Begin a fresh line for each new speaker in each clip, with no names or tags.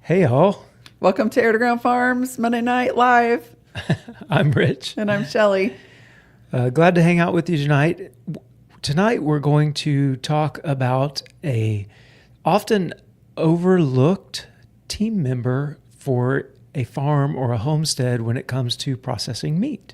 Hey, all.
Welcome to Air to Ground Farms Monday Night Live.
I'm Rich.
And I'm Shelley.
Glad to hang out with you tonight. Tonight, we're going to talk about a often overlooked team member for a farm or a homestead when it comes to processing meat.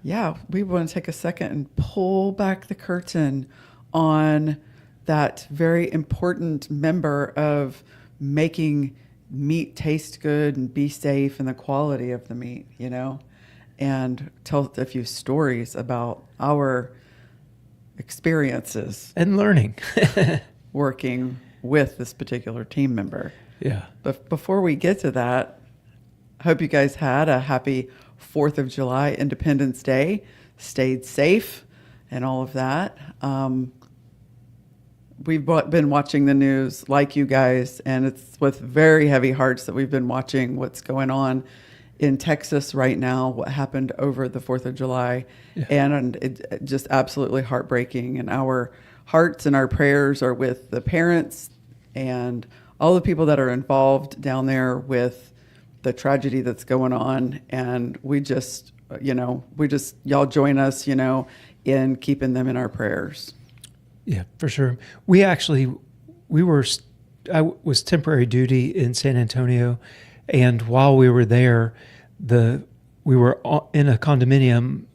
Yeah, we want to take a second and pull back the curtain on that very important member of making meat taste good and be safe and the quality of the meat, and tell a few stories about our experiences
And learning.
working with this particular team member.
Yeah.
But before we get to that, I hope you guys had a happy 4th of July, Independence Day, stayed safe and all of that. We've been watching the news like you guys, and it's with very heavy hearts that we've been watching what's going on in Texas right now, what happened over the 4th of July.
Yeah.
And it just absolutely heartbreaking. And our hearts and our prayers are with the parents and all the people that are involved down there with the tragedy that's going on. And we just, y'all join us, in keeping them in our prayers.
Yeah, for sure. I was temporary duty in San Antonio, and while we were there, we were in a condominium,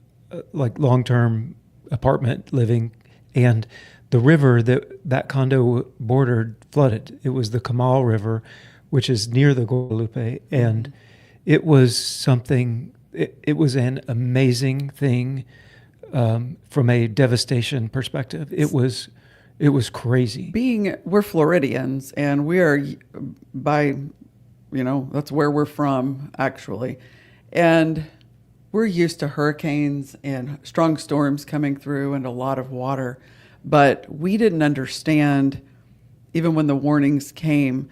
like long-term apartment living, and the river that condo bordered flooded. It was the Kamal River, which is near the Guadalupe, and it was something. It was an amazing thing. From a devastation perspective, it was crazy.
We're Floridians, and we are that's where we're from, actually. And we're used to hurricanes and strong storms coming through and a lot of water. But we didn't understand, even when the warnings came,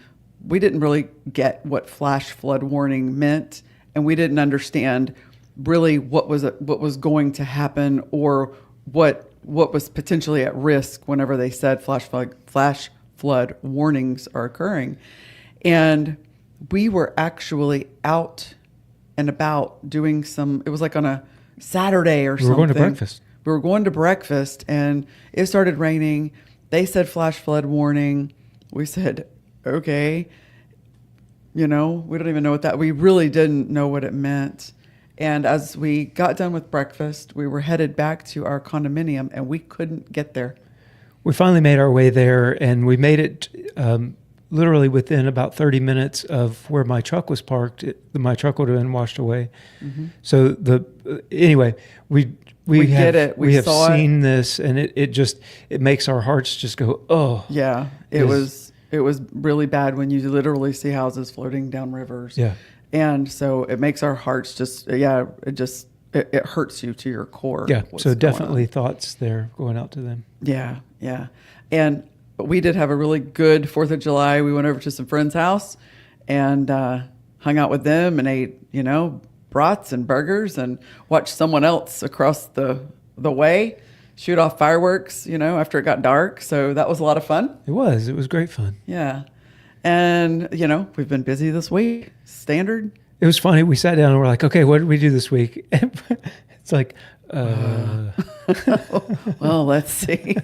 we didn't really get what flash flood warning meant. And we didn't understand really what was going to happen or what was potentially at risk whenever they said flash flood warnings are occurring. And we were actually out and about doing it was like on a Saturday or something.
We were going to breakfast.
We were going to breakfast and it started raining. They said flash flood warning. We said, okay. We don't even know we really didn't know what it meant. And as we got done with breakfast, we were headed back to our condominium, and we couldn't get there.
We finally made our way there, and we made it literally within about 30 minutes of where my truck was parked. My truck would have been washed away. Mm-hmm. So anyway, we
get it.
We have seen this, and it makes our hearts just go, oh.
Yeah, it was really bad when you literally see houses floating down rivers.
Yeah.
And so it makes our hearts it hurts you to your core.
Yeah. So definitely thoughts there going out to them.
Yeah. Yeah. And we did have a really good 4th of July. We went over to some friend's house and hung out with them and ate, brats and burgers and watched someone else across the way shoot off fireworks, after it got dark. So that was a lot of fun.
It was great fun.
Yeah. And, we've been busy this week. Standard.
It was funny. We sat down and we're like, okay, what did we do this week? It's like,
well, let's see.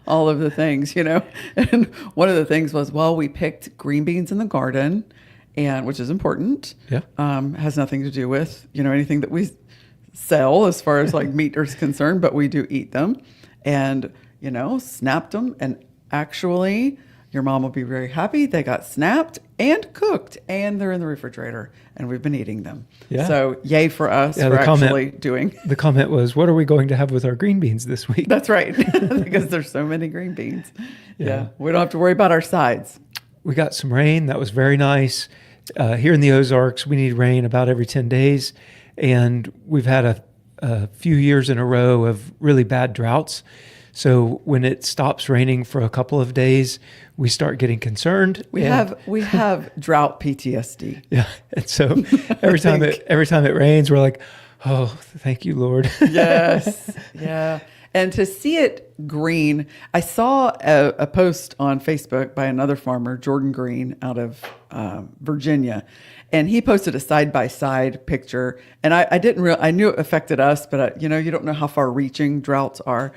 All of the things, And one of the things was, we picked green beans in the garden, which is important.
Yeah.
Has nothing to do with, anything that we sell as far as like meat is concerned, but we do eat them and, snapped them. And actually, your mom will be very happy. They got snapped and cooked, and they're in the refrigerator, and we've been eating them.
Yeah.
So yay for us for actually doing.
The comment was, what are we going to have with our green beans this week?
That's right, because there's so many green beans. Yeah. We don't have to worry about our sides.
We got some rain. That was very nice. Here in the Ozarks, we need rain about every 10 days, and we've had a few years in a row of really bad droughts. So when it stops raining for a couple of days, we start getting concerned.
We have drought PTSD.
Yeah, and so every time it rains, we're like, oh, thank you, Lord.
Yes, yeah. And to see it green. I saw a post on Facebook by another farmer, Jordan Green, out of Virginia, and he posted a side-by-side picture. And I didn't I knew it affected us, but you don't know how far-reaching droughts are.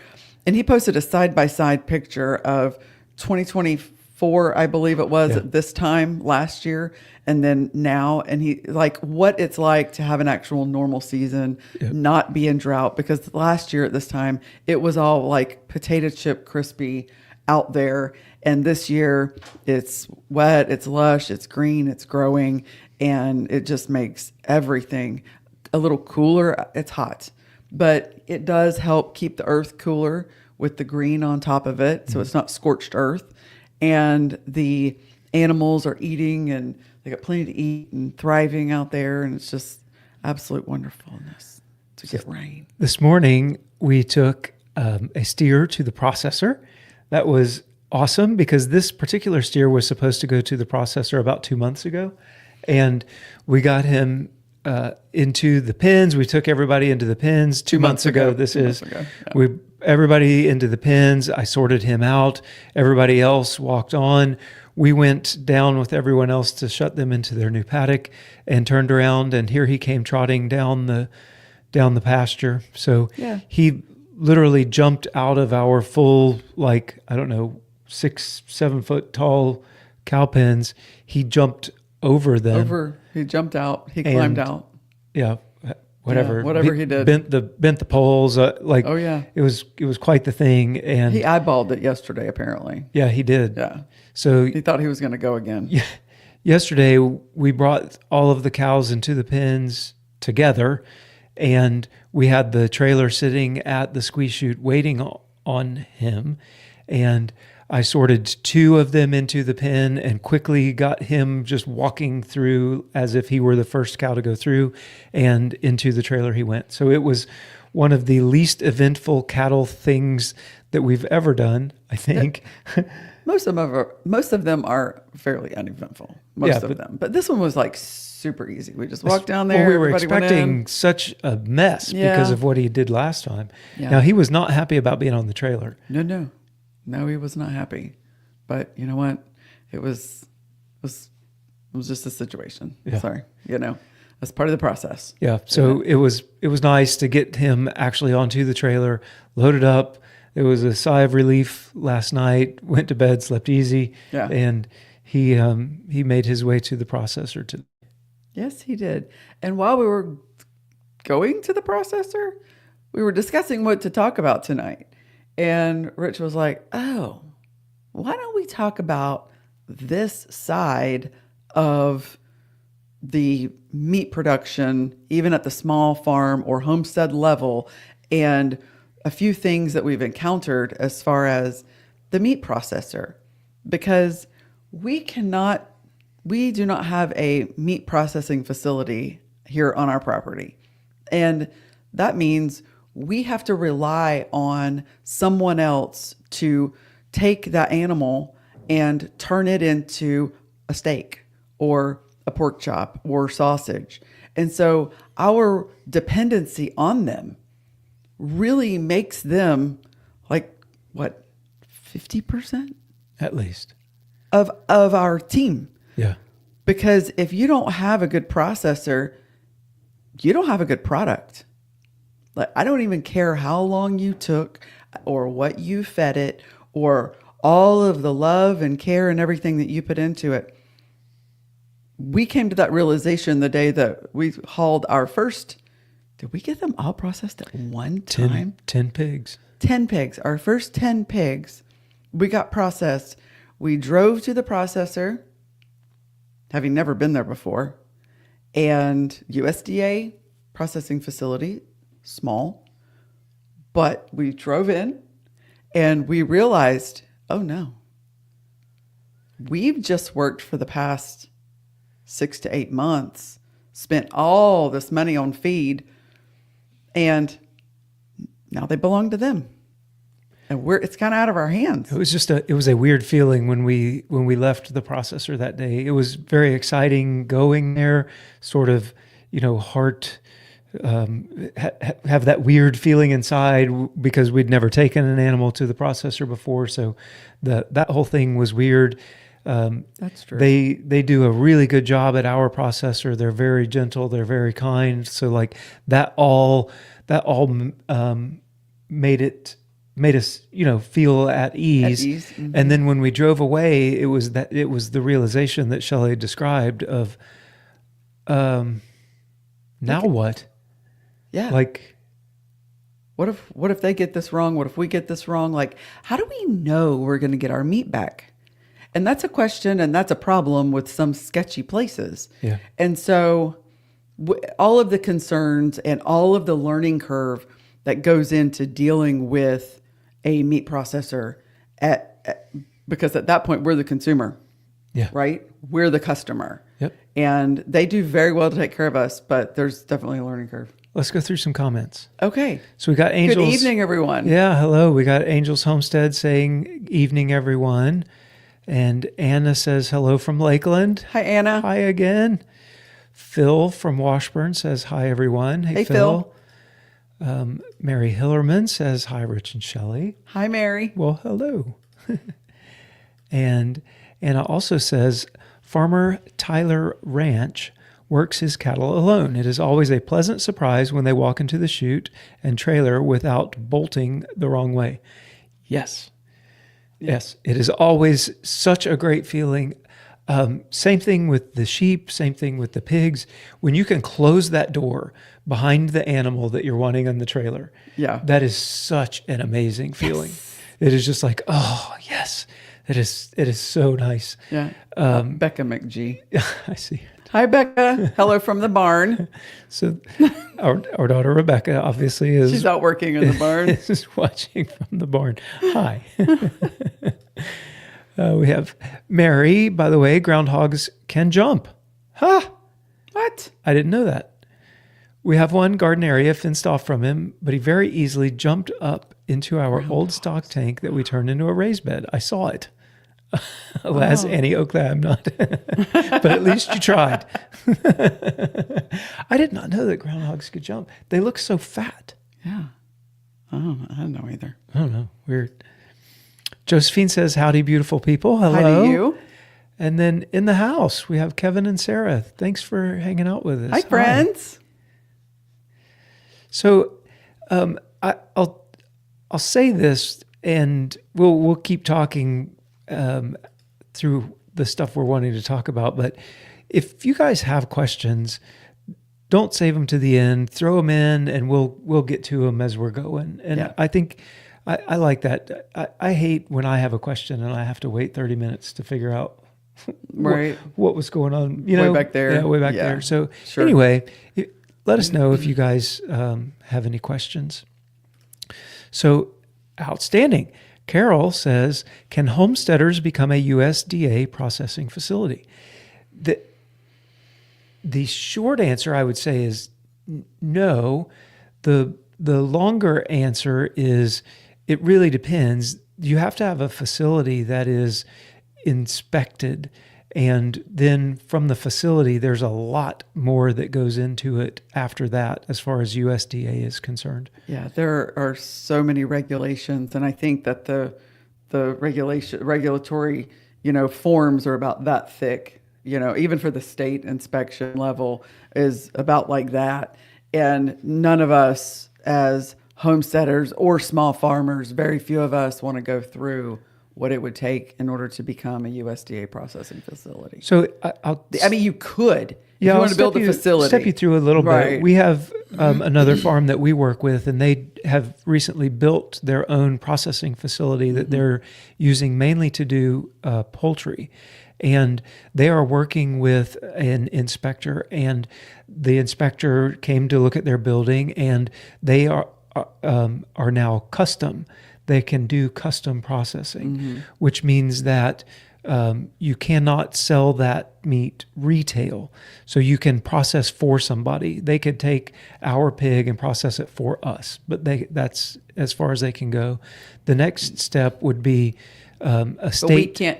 And he posted a side-by-side picture of 2024, I believe it was, at this time last year, and then now. And he what it's like to have an actual normal season, not be in drought, because last year at this time it was all like potato chip crispy out there, and this year it's wet, it's lush, it's green, it's growing, and it just makes everything a little cooler. It's hot, but it does help keep the earth cooler with the green on top of it, so it's not scorched earth. And the animals are eating, and they got plenty to eat and thriving out there, and it's just absolute wonderfulness to get rain.
This morning, we took a steer to the processor. That was awesome, because this particular steer was supposed to go to the processor about 2 months ago. And we got him into the pens. We took everybody into the pens 2 months ago. Everybody into the pens. I sorted him out. Everybody else walked on. We went down with everyone else to shut them into their new paddock, and turned around, and here he came trotting down the pasture. So he literally jumped out of our full, 6-7 foot tall cow pens. He jumped over them.
He jumped out. He climbed out.
Yeah. Whatever.
Yeah, whatever he did.
Bent the poles. It was quite the thing. And
he eyeballed it yesterday, apparently.
Yeah, he did.
Yeah.
So
he thought he was going to go again.
Yeah. Yesterday, we brought all of the cows into the pens together, and we had the trailer sitting at the squeeze chute waiting on him. And I sorted 2 of them into the pen and quickly got him just walking through as if he were the first cow to go through, and into the trailer he went. So it was one of the least eventful cattle things that we've ever done, I think.
Most of them are fairly uneventful. Most of them. But this one was super easy. We just walked down there.
Well, we were expecting such a mess because of what he did last time. Yeah. Now, he was not happy about being on the trailer.
No, he was not happy. But you know what? It was just a situation. Yeah. Sorry. That's part of the process.
Yeah. So it was nice to get him actually onto the trailer, loaded up. It was a sigh of relief last night. Went to bed, slept easy. Yeah. And he made his way to the processor today.
Yes, he did. And while we were going to the processor, we were discussing what to talk about tonight. And Rich was like, "Oh, why don't we talk about this side of the meat production, even at the small farm or homestead level, and a few things that we've encountered as far as the meat processor? Because we do not have a meat processing facility here on our property. And that means we have to rely on someone else to take that animal and turn it into a steak or a pork chop or sausage. And so our dependency on them really makes them 50%
at least
of our team.
Yeah.
Because if you don't have a good processor, you don't have a good product. I don't even care how long you took or what you fed it or all of the love and care and everything that you put into it. We came to that realization the day that we hauled our first. Did we get them all processed at one time?
10 pigs.
10 pigs. Our first 10 pigs, we got processed. We drove to the processor, having never been there before, and USDA processing facility, small, but we drove in and we realized, oh no, we've just worked for the past 6 to 8 months, spent all this money on feed, and now they belong to them. And it's kind of out of our hands.
It was a weird feeling when we left the processor that day. It was very exciting going there, sort of, heart have that weird feeling inside because we'd never taken an animal to the processor before. So that whole thing was weird.
That's true.
They do a really good job at our processor. They're very gentle. They're very kind. So like that all made us, feel at ease.
Mm-hmm.
And then when we drove away, it was the realization that Shelley described of, now what?
Yeah.
Like,
what if they get this wrong? What if we get this wrong? Like, how do we know we're going to get our meat back? And that's a question, and that's a problem with some sketchy places.
Yeah.
And so all of the concerns and all of the learning curve that goes into dealing with a meat processor because at that point we're the consumer.
Yeah.
Right? We're the customer.
Yep.
And they do very well to take care of us, but there's definitely a learning curve.
Let's go through some comments.
Okay.
So we got Angels.
Good evening, everyone.
Yeah, hello. We got Angels Homestead saying evening, everyone. And Anna says hello from Lakeland.
Hi, Anna.
Hi again. Phil from Washburn says hi, everyone.
Hey, Phil.
Mary Hillerman says hi, Rich and Shelley.
Hi, Mary.
Well, hello. And Anna also says, Farmer Tyler Ranch works his cattle alone. It is always a pleasant surprise when they walk into the chute and trailer without bolting the wrong way. Yes. Yes. It is always such a great feeling. Same thing with the sheep, same thing with the pigs. When you can close that door behind the animal that you're wanting on the trailer, that is such an amazing feeling. Yes. It is just like, oh, yes. It is so nice.
Yeah. Becca McGee.
I see.
Hi, Becca. Hello from the barn.
So our daughter Rebecca obviously is.
She's out working in the barn.
Is watching from the barn. Hi. We have Mary, by the way, groundhogs can jump. Huh?
What?
I didn't know that. We have one garden area fenced off from him, but he very easily jumped up into our old stock tank that we turned into a raised bed. I saw it. Alas, Annie Oak, that I'm not. But at least you tried. I did not know that groundhogs could jump. They look so fat.
Yeah. Oh, I don't know either.
I don't know. Weird. Josephine says, howdy, beautiful people. Hello.
Hi to you.
And then in the house, we have Kevin and Sarah. Thanks for hanging out with us.
Hi, friends.
So I'll say this, and we'll keep talking through the stuff we're wanting to talk about. But if you guys have questions, don't save them to the end. Throw them in, and we'll get to them as we're going. And I think I like that. I hate when I have a question and I have to wait 30 minutes to figure out what was going on.
Way back there.
Yeah, way back there. So anyway, let us know if you guys have any questions. So outstanding. Carol says, can homesteaders become a USDA processing facility? The short answer I would say is no. The longer answer is it really depends. You have to have a facility that is inspected, and then from the facility, there's a lot more that goes into it after that as far as USDA is concerned.
Yeah, there are so many regulations, and I think that the regulatory, forms are about that thick. Even for the state inspection level is about like that. And none of us as homesteaders or small farmers, very few of us want to go through what it would take in order to become a USDA processing facility.
So
you could. If you want to build a facility.
Step you through a little bit. We have another farm that we work with, and they have recently built their own processing facility that they're using mainly to do poultry. And they are working with an inspector, and the inspector came to look at their building, and they are now custom. They can do custom processing, which means that you cannot sell that meat retail. So you can process for somebody. They could take our pig and process it for us, but that's as far as they can go. The next step would be a state.
But we can't.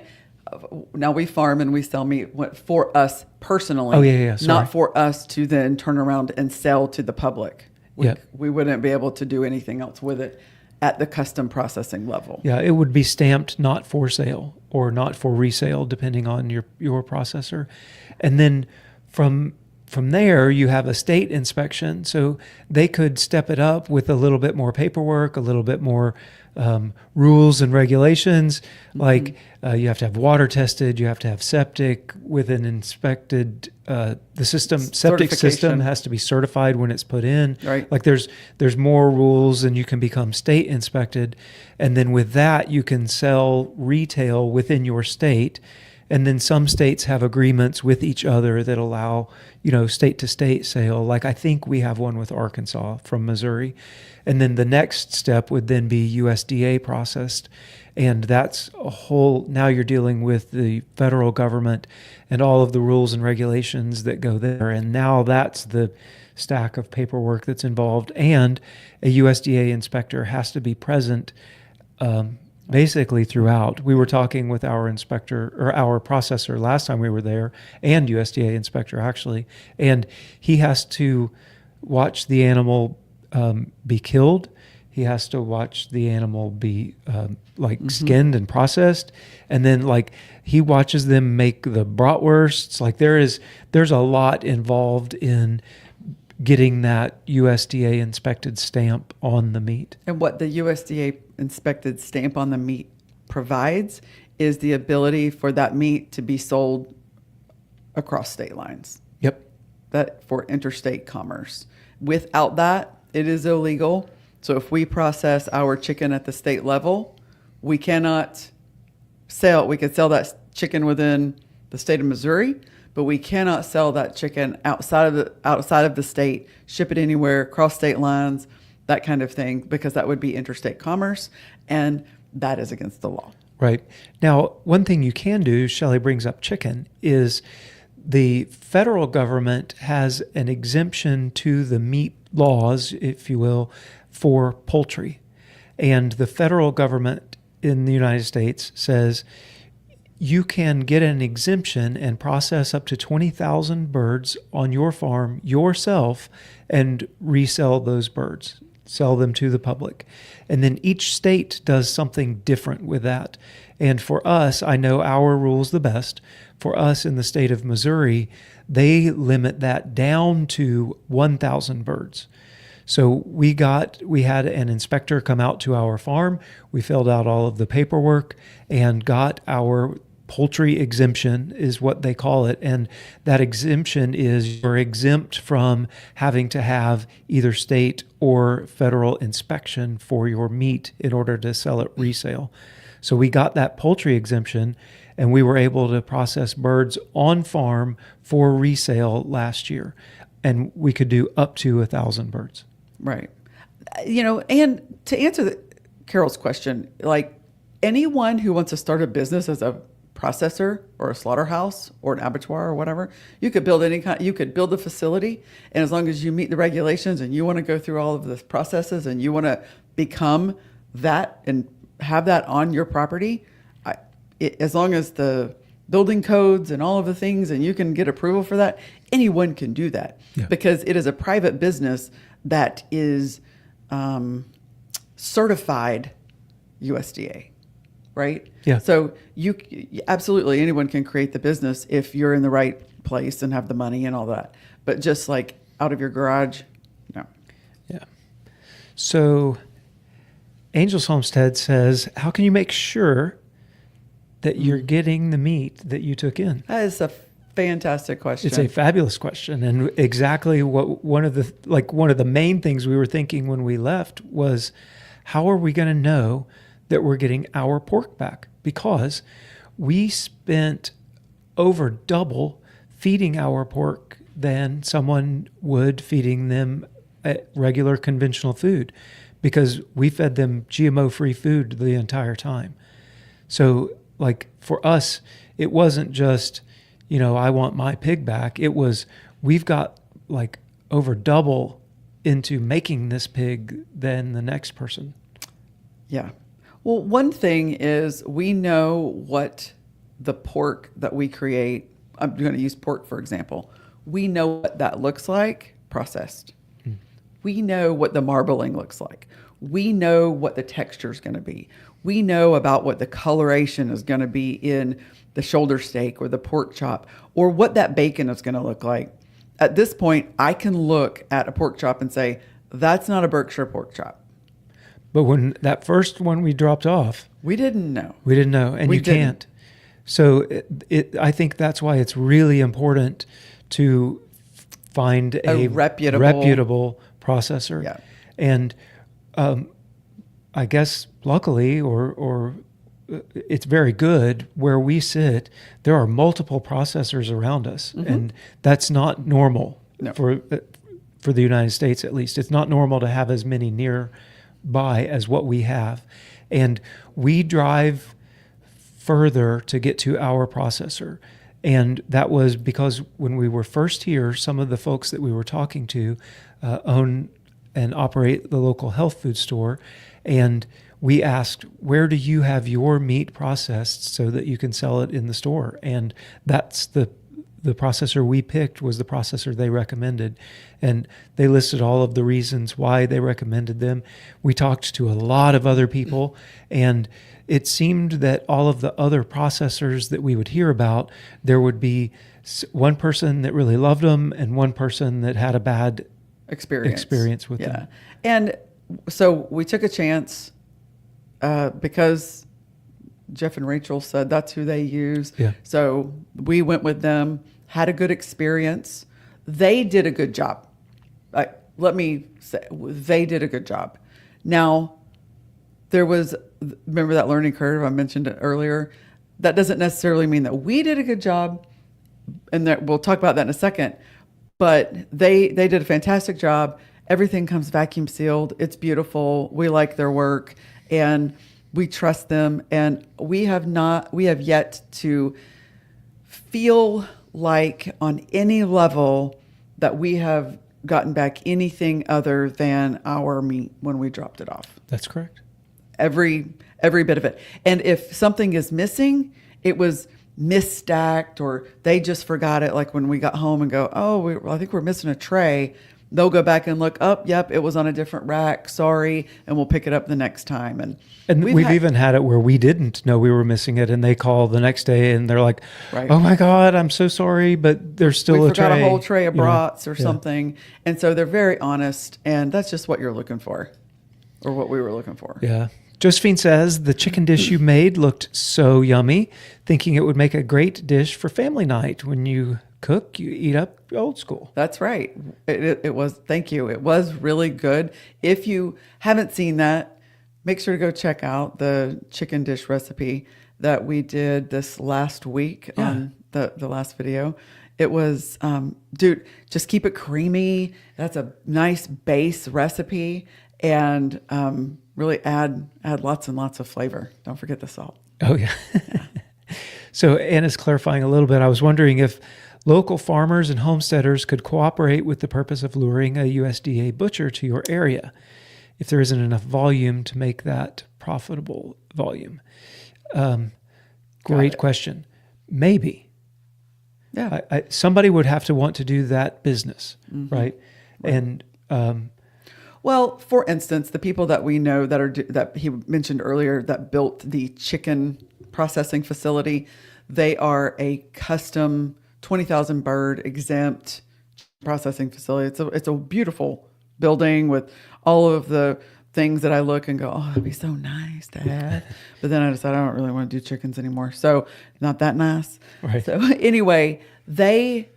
now we farm and we sell meat for us personally.
Oh, yeah, sorry.
Not for us to then turn around and sell to the public. We wouldn't be able to do anything else with it at the custom processing level.
Yeah, it would be stamped not for sale or not for resale, depending on your processor. And then from there, you have a state inspection. So they could step it up with a little bit more paperwork, a little bit more rules and regulations. Like you have to have water tested, you have to have septic with an inspected, the septic system has to be certified when it's put in.
Right.
Like there's more rules, and you can become state inspected. And then with that, you can sell retail within your state. And then some states have agreements with each other that allow, state to state sale. Like I think we have one with Arkansas from Missouri. And then the next step would then be USDA processed. And that's now you're dealing with the federal government and all of the rules and regulations that go there. And now that's the stack of paperwork that's involved. And a USDA inspector has to be present basically throughout. We were talking with our inspector or our processor last time we were there, and USDA inspector actually, and he has to watch the animal be killed. He has to watch the animal be skinned and processed, and then he watches them make the bratwursts. Like there's a lot involved in getting that USDA inspected stamp on the meat.
And what the USDA inspected stamp on the meat provides is the ability for that meat to be sold across state lines.
Yep.
That for interstate commerce. Without that, it is illegal. So if we process our chicken at the state level, we cannot we could sell that chicken within the state of Missouri, but we cannot sell that chicken outside of the state, ship it anywhere, cross state lines, that kind of thing, because that would be interstate commerce, and that is against the law.
Right. Now, one thing you can do, Shelley brings up chicken, is the federal government has an exemption to the meat laws, if you will, for poultry. And the federal government in the United States says you can get an exemption and process up to 20,000 birds on your farm yourself and resell those birds, sell them to the public. And then each state does something different with that. And for us, I know our rule's the best. For us in the state of Missouri, they limit that down to 1,000 birds. So we had an inspector come out to our farm. We filled out all of the paperwork and got our poultry exemption, is what they call it. And that exemption is you're exempt from having to have either state or federal inspection for your meat in order to sell it resale. So we got that poultry exemption, and we were able to process birds on farm for resale last year. And we could do up to 1,000 birds.
Right. And to answer Carol's question, like anyone who wants to start a business as a processor or a slaughterhouse or an abattoir or whatever, you could build you could build a facility, and as long as you meet the regulations and you want to go through all of the processes and you want to become that and have that on your property, as long as the building codes and all of the things, and you can get approval for that, anyone can do that.
Yeah.
Because it is a private business that is certified USDA, right?
Yeah.
So you absolutely, anyone can create the business if you're in the right place and have the money and all that. But just like out of your garage, no.
Yeah. So Angel's Homestead says, how can you make sure that you're getting the meat that you took in?
That is a fantastic question.
It's a fabulous question, and exactly what one of the main things we were thinking when we left was, how are we going to know that we're getting our pork back? Because we spent over double feeding our pork than someone would feeding them regular conventional food, because we fed them GMO-free food the entire time. So, for us, it wasn't just, I want my pig back. It was, we've got over double into making this pig than the next person.
Yeah. Well, one thing is we know what the pork that we create, I'm going to use pork for example. We know what that looks like processed. We know what the marbling looks like. We know what the texture is going to be. We know about what the coloration is going to be in the shoulder steak or the pork chop, or what that bacon is going to look like. At this point, I can look at a pork chop and say, that's not a Berkshire pork chop.
But when that first one we dropped off,
We didn't know.
and
We
you
didn't.
can't. So I think that's why it's really important to find
A
a reputable processor.
Yeah.
And I guess luckily, or it's very good where we sit, there are multiple processors around us, and that's not normal
No.
for the United States, at least. It's not normal to have as many nearby as what we have. And we drive further to get to our processor. And that was because when we were first here, some of the folks that we were talking to own and operate the local health food store. And we asked, where do you have your meat processed so that you can sell it in the store? And that's the processor we picked was the processor they recommended. And they listed all of the reasons why they recommended them. We talked to a lot of other people, and it seemed that all of the other processors that we would hear about, there would be one person that really loved them and one person that had a bad experience with them.
And so we took a chance because Jeff and Rachel said that's who they use.
Yeah.
So we went with them, had a good experience. They did a good job. Let me say, they did a good job. Now, remember that learning curve I mentioned it earlier? That doesn't necessarily mean that we did a good job, and that we'll talk about that in a second. But they did a fantastic job. Everything comes vacuum sealed. It's beautiful. We like their work, and we trust them. And we have yet to feel like on any level that we have gotten back anything other than our meat when we dropped it off.
That's correct.
Every bit of it. And if something is missing, it was misstacked, or they just forgot it. Like when we got home and go, I think we're missing a tray. They'll go back and look up. Yep, it was on a different rack. Sorry, and we'll pick it up the next time. And
we've even had it where we didn't know we were missing it, and they call the next day and they're like,
Right.
"Oh my God, I'm so sorry, but there's still
we
a
forgot
tray."
a whole tray of
you know?
brats or
Yeah.
something. And so they're very honest, and that's just what you're looking for, or what we were looking for.
Yeah. Josephine says the chicken dish you made looked so yummy, thinking it would make a great dish for family night. When you cook, you eat up old school.
That's right. It was, thank you. It was really good. If you haven't seen that, make sure to go check out the chicken dish recipe that we did this last week on the last video. It was, dude, just keep it creamy. That's a nice base recipe, and really add lots and lots of flavor. Don't forget the salt.
Oh, yeah. So Anna's clarifying a little bit. I was wondering if local farmers and homesteaders could cooperate with the purpose of luring a USDA butcher to your area if there isn't enough volume to make that profitable volume. Great question. Maybe.
Yeah.
Somebody would have to want to do that business, right? And
well, for instance, the people that we know that he mentioned earlier that built the chicken processing facility, they are a custom 20,000 bird exempt processing facility. It's a beautiful building with all of the things that I look and go, oh, that'd be so nice to have. But then I decided I don't really want to do chickens anymore. So not that nice.
Right.
So anyway, they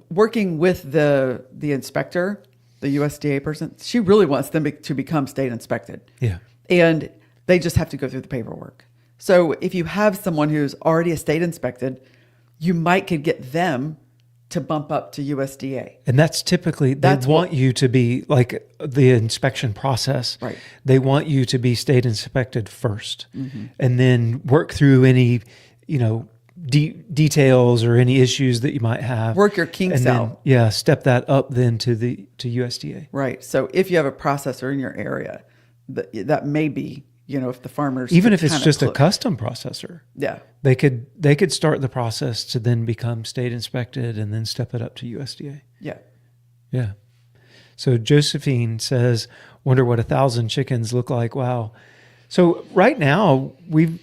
working with the inspector, the USDA person, she really wants them to become state inspected.
yeah.
And they just have to go through the paperwork. So if you have someone who's already a state inspected, you could get them to bump up to USDA.
And that's typically, they want you to be like the inspection process.
Right.
They want you to be state inspected first, and then work through any, details or any issues that you might have.
Work your kinks
and then,
out.
Yeah. Step that up then to USDA.
Right. So if you have a processor in your area, that may be if the farmers
even
could
if it's
kinda
just a custom processor,
yeah.
they could start the process to then become state inspected and then step it up to USDA.
Yeah.
Yeah. So Josephine says, "Wonder what 1,000 chickens look like." Wow. So right now we've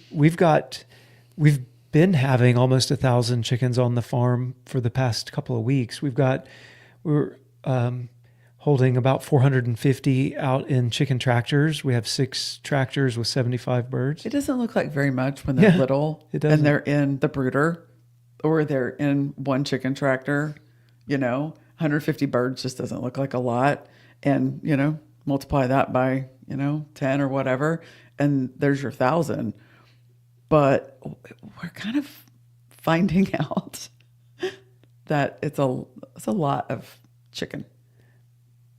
been having almost 1,000 chickens on the farm for the past couple of weeks. We're holding about 450 out in chicken tractors. We have 6 tractors with 75 birds.
It doesn't look like very much when they're little
it doesn't.
and they're in the brooder or they're in one chicken tractor. 150 birds just doesn't look like a lot. And, multiply that by, 10 or whatever, and there's your 1,000. But we're kind of finding out that it's a lot of chicken.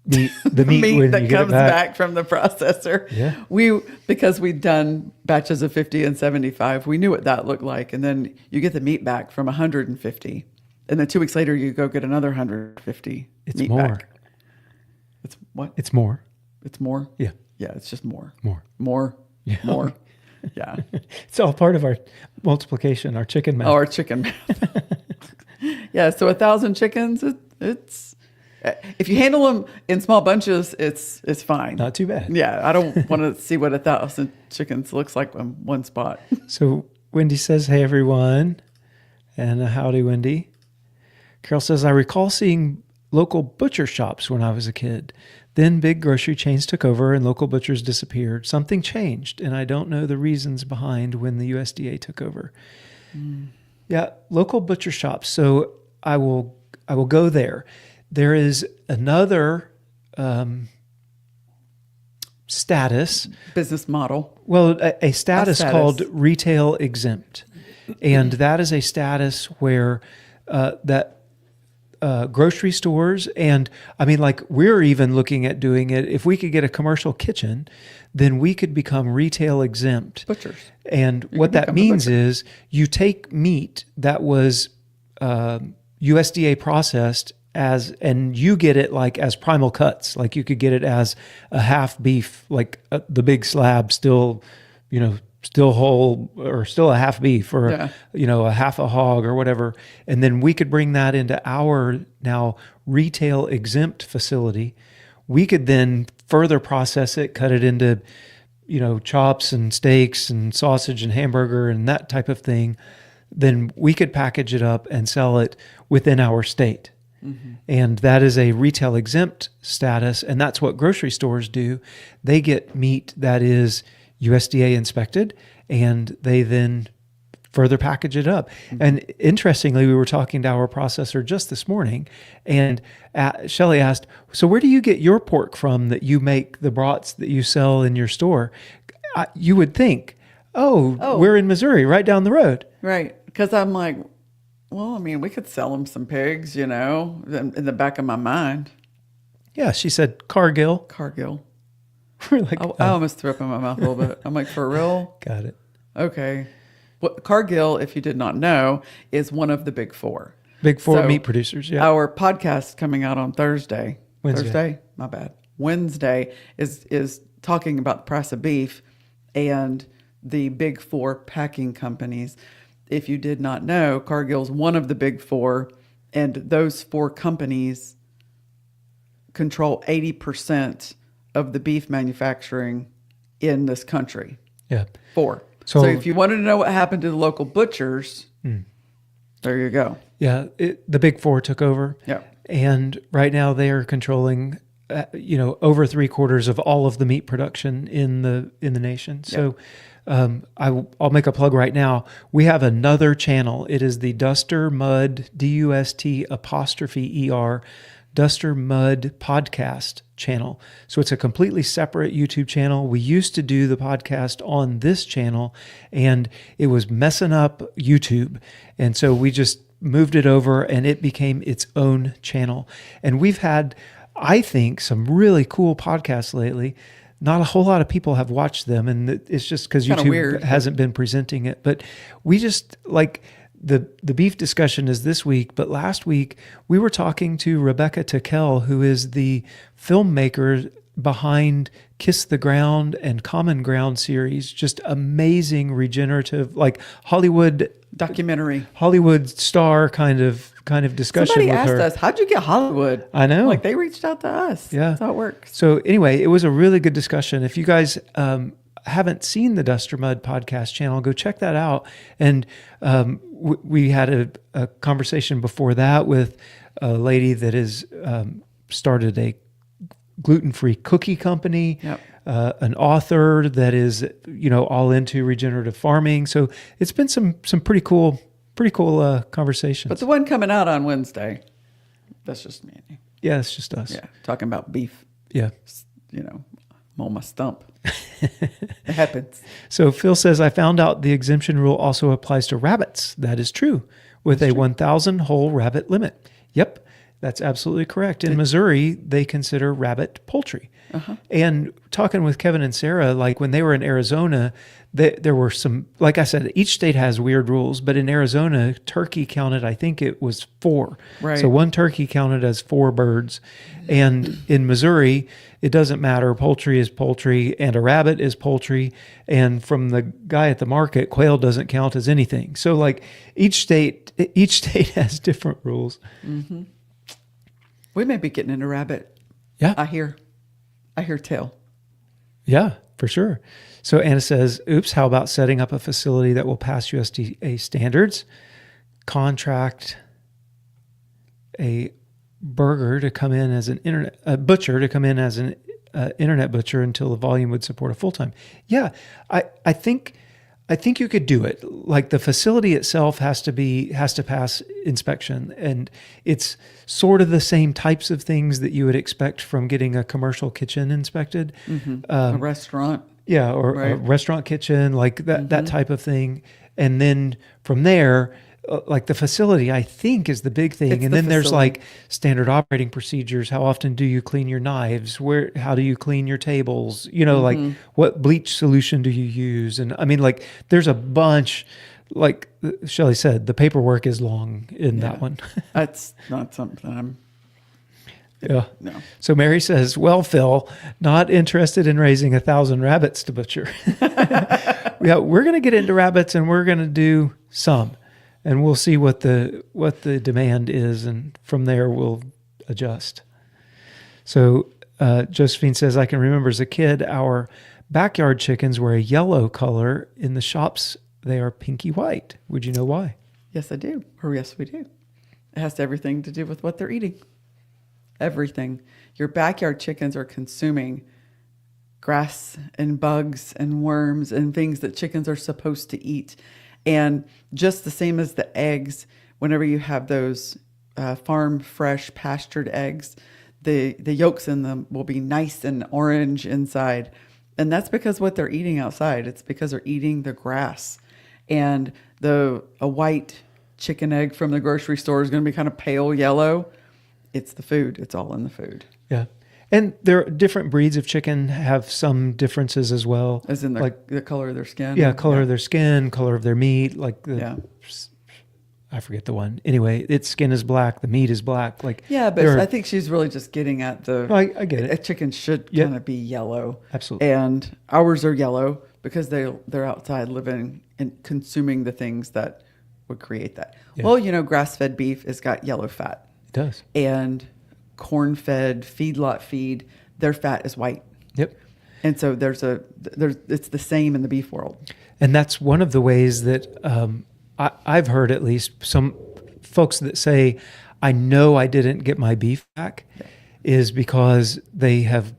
The meat
meat
when
that
you get
comes
it back.
back from the processor.
Yeah.
Because we'd done batches of 50 and 75, we knew what that looked like. And then you get the meat back from 150. And then 2 weeks later, you go get another 150
It's
meat
more.
back. It's what?
It's more.
It's more?
Yeah.
Yeah, it's just more.
More. Yeah.
More. Yeah.
It's all part of our multiplication, our chicken math.
Or chicken math. Yeah, so 1,000 chickens, it's if you handle them in small bunches, it's fine.
Not too bad.
Yeah, I don't want to see what 1,000 chickens looks like in one spot.
So Wendy says, "Hey everyone," and howdy, Wendy. Carol says, "I recall seeing local butcher shops when I was a kid. Then big grocery chains took over and local butchers disappeared. Something changed, and I don't know the reasons behind when the USDA took over." Yeah, local butcher shops. So I will go there. There is another status.
Business model.
Well, a status called
status.
retail exempt. And that is a status where grocery stores, and I mean, like, we're even looking at doing it. If we could get a commercial kitchen, then we could become retail exempt.
Butchers.
And what that means is you take meat that was USDA processed and you get it like as primal cuts. Like you could get it as a half beef, like the big slab still whole, or still a half beef, or a half a hog or whatever. And then we could bring that into our now retail exempt facility. We could then further process it, cut it into, chops and steaks and sausage and hamburger and that type of thing. Then we could package it up and sell it within our state. Mm-hmm. And that is a retail exempt status. And that's what grocery stores do. They get meat that is USDA inspected, and they then further package it up. Mm-hmm. And interestingly, we were talking to our processor just this morning, and Shelley asked, "So where do you get your pork from that you make the brats that you sell in your store?" You would think, oh, we're in Missouri, right down the road.
Right. Because I'm like, well, I mean, we could sell them some pigs, in the back of my mind.
Yeah, she said Cargill.
Cargill.
We're like,
I almost threw up in my mouth a little bit. I'm like, for real?
Got it.
Okay. Well, Cargill, if you did not know, is one of the big four.
Big four meat producers, yeah.
Our podcast coming out on Thursday.
Wednesday.
My bad. Wednesday is talking about the price of beef and the big four packing companies. If you did not know, Cargill's one of the big four, and those 4 companies control 80% of the beef manufacturing in this country.
Yeah.
4. So if you wanted to know what happened to the local butchers, there you go.
Yeah, the big four took over.
Yeah.
And right now they are controlling, over 3/4 of all of the meat production in the nation. So I'll make a plug right now. We have another channel. It is the Duster Mud, DUST''ER, Duster Mud podcast channel. So it's a completely separate YouTube channel. We used to do the podcast on this channel, and it was messing up YouTube. And so we just moved it over, and it became its own channel. And we've had, I think, some really cool podcasts lately. Not a whole lot of people have watched them, and it's just because YouTube hasn't been presenting it. But we just like the beef discussion is this week, but last week we were talking to Rebecca Tickell, who is the filmmaker behind Kiss the Ground and Common Ground series, just amazing regenerative, like Hollywood star kind of discussion.
Somebody
with
asked
her.
us, how'd you get Hollywood?
I know.
Like they reached out to us.
Yeah.
That's how it works.
So anyway, it was a really good discussion. If you guys haven't seen the Duster Mud podcast channel, go check that out. And we had a conversation before that with a lady that has started a gluten-free cookie company,
Yep.
An author that is, all into regenerative farming. So it's been some pretty cool conversations.
But the one coming out on Wednesday, that's just me and you.
Yeah, it's just us.
Yeah, talking about beef.
Yeah.
I'm on my stump. It happens.
So Phil says, I found out the exemption rule also applies to rabbits. That is true, with a 1,000 whole rabbit limit. Yep, that's absolutely correct. In Missouri, they consider rabbit poultry.
Uh-huh.
And talking with Kevin and Sarah, like when they were in Arizona, there were some, like I said, each state has weird rules, but in Arizona, turkey counted, I think it was 4.
Right.
So one turkey counted as 4 birds. And in Missouri, it doesn't matter. Poultry is poultry and a rabbit is poultry. And from the guy at the market, quail doesn't count as anything. So like each state has different rules.
Mm-hmm. We may be getting into rabbit.
Yeah.
I hear tail.
Yeah, for sure. So Anna says, oops, how about setting up a facility that will pass USDA standards, contract a butcher to come in as an internet butcher until the volume would support a full-time. Yeah, I think you could do it. Like the facility itself has to pass inspection, and it's sort of the same types of things that you would expect from getting a commercial kitchen inspected.
Mm-hmm. A restaurant.
Yeah, or
right.
A restaurant kitchen, like that type of thing. And then from there, like the facility, I think, is the big thing.
It's
and
the
then there's
facility.
like standard operating procedures. How often do you clean your knives? How do you clean your tables? Like what bleach solution do you use? And I mean, like there's a bunch, like Shelley said, the paperwork is long in that one.
That's not something
Yeah.
No.
So Mary says, well, Phil, not interested in raising 1,000 rabbits to butcher. Yeah, we're going to get into rabbits and we're going to do some, and we'll see what the demand is. And from there we'll adjust. So Josephine says, I can remember as a kid, our backyard chickens were a yellow color. In the shops, they are pinky white. Would you know why?
Yes, I do. Or yes, we do. It has everything to do with what they're eating. Everything. Your backyard chickens are consuming grass and bugs and worms and things that chickens are supposed to eat. And just the same as the eggs, whenever you have those farm fresh pastured eggs, the yolks in them will be nice and orange inside. And that's because what they're eating outside. It's because they're eating the grass. And a white chicken egg from the grocery store is going to be kind of pale yellow. It's the food. It's all in the food.
Yeah. And there are different breeds of chicken have some differences as well.
As in the color of their skin?
Yeah, color of their skin, color of their meat. Like I forget the one. Anyway, its skin is black. The meat is black. Like
but I think she's really just getting at
I get it.
A chicken should kind of be yellow.
Absolutely.
And ours are yellow because they're outside living and consuming the things that would create that. Yeah. Well, grass-fed beef has got yellow fat.
It does.
And corn-fed feedlot feed, their fat is white.
Yep.
And so it's the same in the beef world.
And that's one of the ways that I've heard, at least some folks that say, I know I didn't get my beef back, is because they have,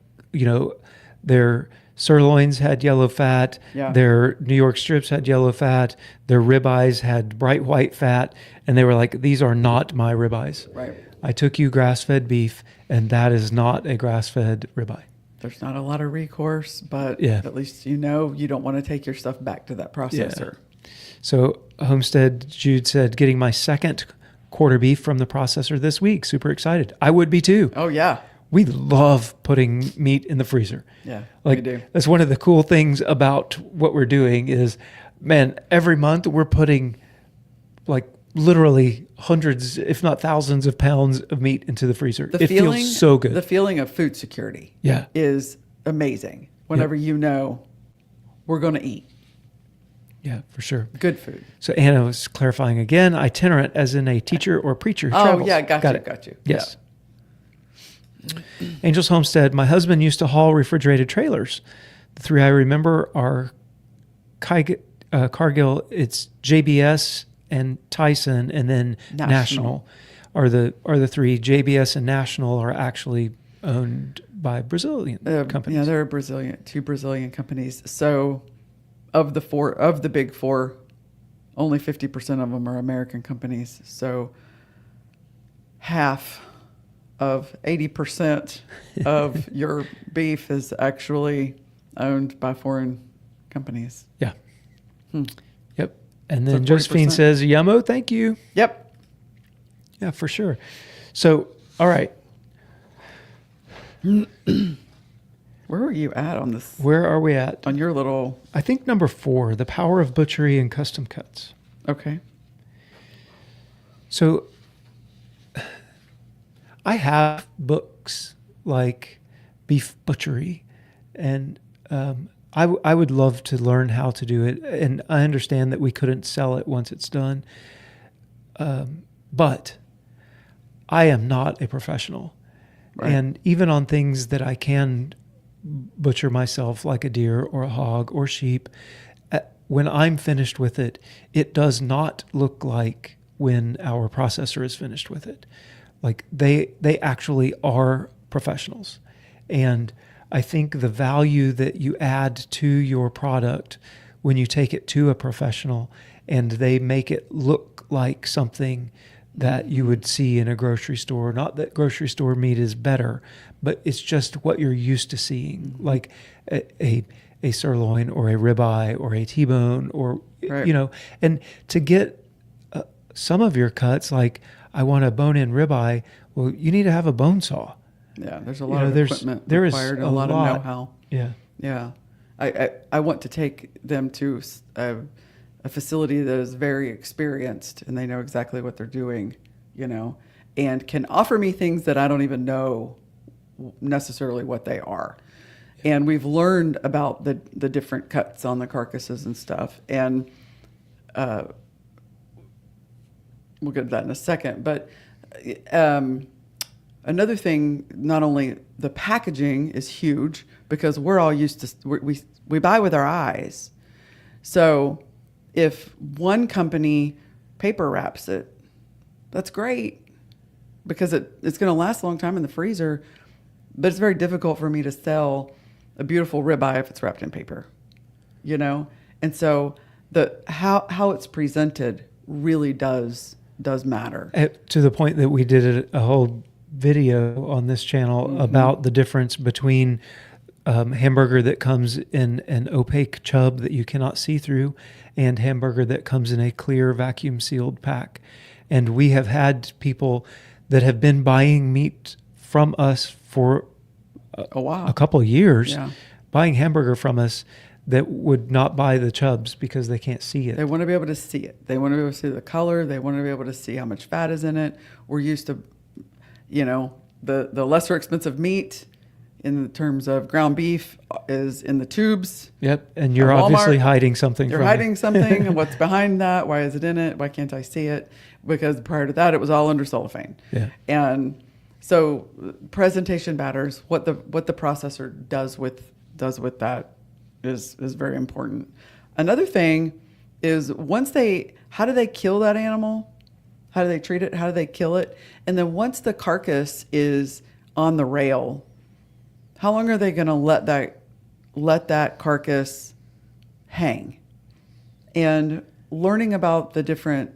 their sirloins had yellow fat, their New York strips had yellow fat, their ribeyes had bright white fat, and they were like, these are not my ribeyes.
Right.
I took you grass-fed beef, and that is not a grass-fed ribeye.
There's not a lot of recourse, but at least you don't want to take your stuff back to that processor.
Yeah. So Homestead Jude said, getting my second quarter beef from the processor this week. Super excited. I would be too.
Oh, yeah.
We love putting meat in the freezer.
Yeah,
we
do.
That's one of the cool things about what we're doing is, man, every month we're putting like literally hundreds, if not thousands of pounds of meat into the freezer.
The
It
feeling,
feels so good.
The feeling of food security
Yeah.
is amazing whenever you know we're going to eat
Yeah, for sure.
good food.
So Anna was clarifying again, itinerant as in a teacher or preacher who
Oh,
travels.
yeah, got you.
Yes. Angel's Homestead. My husband used to haul refrigerated trailers. The three I remember are Cargill, it's JBS and Tyson, and then National are the three. JBS and National are actually owned by Brazilian companies.
Yeah, they're two Brazilian companies. So of the big four, only 50% of them are American companies. So half of 80% of your beef is actually owned by foreign companies.
Yeah. Yep. And then
So
Josephine
40%.
says, Yummo, thank you.
Yep.
Yeah, for sure. So, all right.
Where were you at on this?
Where are we at?
On your little...
I think number 4, the power of butchery and custom cuts.
Okay.
So I have books like Beef Butchery, and I would love to learn how to do it. And I understand that we couldn't sell it once it's done. But I am not a professional.
Right.
And even on things that I can butcher myself, like a deer or a hog or sheep, when I'm finished with it, it does not look like when our processor is finished with it. Like they actually are professionals. And I think the value that you add to your product when you take it to a professional and they make it look like something that you would see in a grocery store, not that grocery store meat is better, but it's just what you're used to seeing, like a sirloin or a ribeye or a T-bone or,
Right.
you know, and to get some of your cuts, like I want a bone-in ribeye, well, you need to have a bone saw.
Yeah, there's a
You
lot
know,
of
there's-
equipment
there is
required,
a
a lot
lot.
of know-how.
Yeah.
Yeah. I want to take them to a facility that is very experienced and they know exactly what they're doing, you know, and can offer me things that I don't even know necessarily what they are. And we've learned about the different cuts on the carcasses and stuff. And we'll get to that in a second. But another thing, not only the packaging is huge because we're all used to, we buy with our eyes. So if one company paper wraps it, that's great because it's going to last a long time in the freezer. But it's very difficult for me to sell a beautiful ribeye if it's wrapped in paper, you know? And so how it's presented really does matter.
To the point that we did a whole video on this channel about the difference between hamburger that comes in an opaque chub that you cannot see through and hamburger that comes in a clear vacuum sealed pack. And we have had people that have been buying meat from us for a couple of years, buying hamburger from us that would not buy the chubs because they can't see it.
They want to be able to see it. They want to be able to see the color. They want to be able to see how much fat is in it. We're used to, you know, the lesser expensive meat in terms of ground beef is in the tubes.
Yep, and you're
At Walmart,
obviously hiding something
You're
from
hiding
me.
something, and what's behind that? Why is it in it? Why can't I see it? Because prior to that, it was all under cellophane.
Yeah.
And so presentation matters. What the processor does with that is very important. Another thing is how do they kill that animal? How do they treat it? How do they kill it? And then once the carcass is on the rail, how long are they going to let that carcass hang? And learning about the different